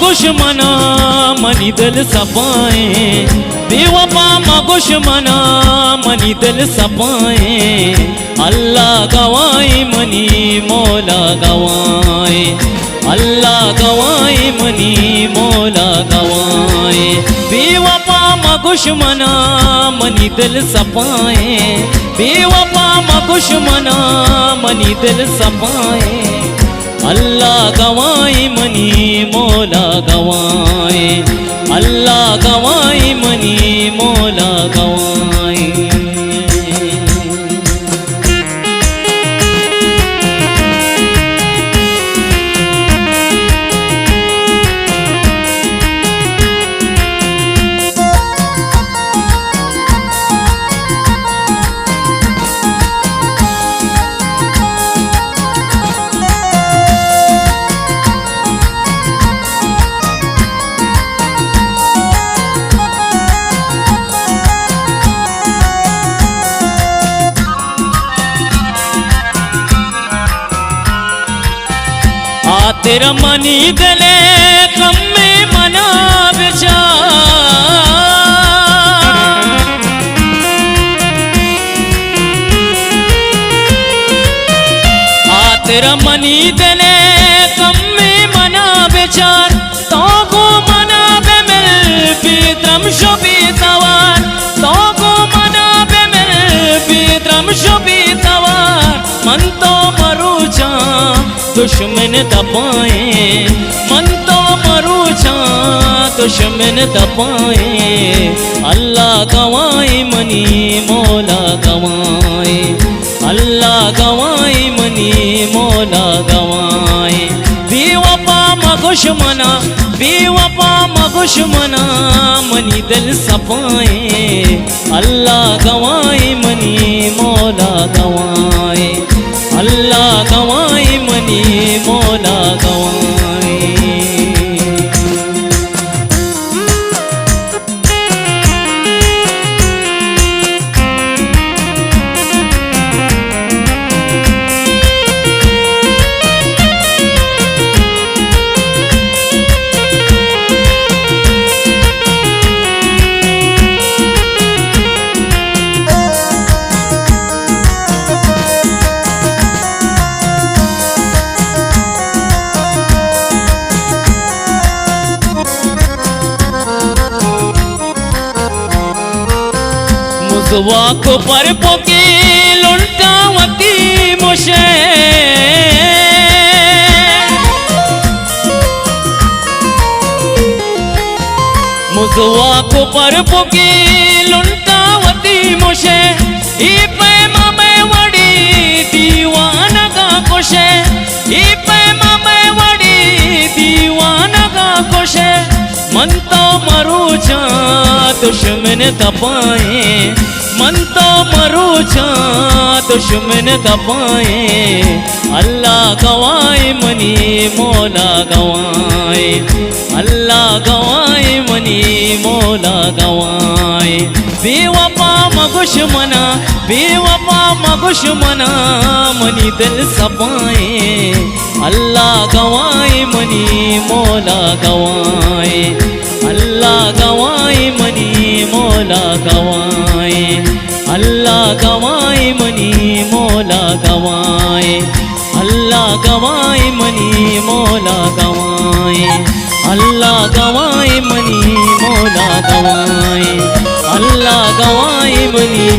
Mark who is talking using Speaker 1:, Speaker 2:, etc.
Speaker 1: दुश्मना money दिल सपाए, बेवफा दुश्मना money दिल सपाए। अल्लाह गवाई मनी मौला गवाए, अल्लाह गवाई मनी मौला गवाए। बेवफा दुश्मना मनी दिल सपाए, बेवफा दुश्मना मनी दिल सपाए। अल्लाह गवाई मनी मौला गवाए, अल्लाह गवाई मनी मौला गवाए। तेरा मनी गले कम में मना बेचा, तेरा मनी गले कम में मना बेचार। तो को मना बे मिल पीत्रम शोभी तवार, तो को मना बे मिल पीत्रम शोभी तवार। मन तो मरूचा दुश्मन दबाए, मन तो मरूचा दुश्मन दबाए। अल्लाह गवाई मनी मौला गवाए, अल्लाह गवाई मनी मौला गवाए। बेवफा दुश्मना, बेवफा दुश्मना मनी दिल सपाए। अल्लाह गवाई मनी मौला गवाए, अल्लाह गवाई मनी मौला गवाए। मुझवा को पर पोके लुंटावती मुझे, मुझवा को पर पोके लुंटावती मुझे। ई पैमा में वड़ी दीवाना का कोशे, ई पैमा में वड़ी दीवाना का कोशे। मन तो मरूचा दुश्मन दबाए, मन तो मरूचा दुश्मन दबाए। अल्लाह गवाई मनी मौला गवाए, अल्लाह गवाई मनी मौला गवाए। बेवफा दुश्मना, बेवफा दुश्मना मनी दिल सपाए। अल्लाह गवाई मनी मौला गवाए, अल्लाह गवाई मनी मौला गवाए। अल्लाह गवाई मनी मौला गवाए, अल्लाह गवाई मनी मौला गवाए। अल्लाह गवाई मनी मौला गवाए, अल्लाह गवाई मनी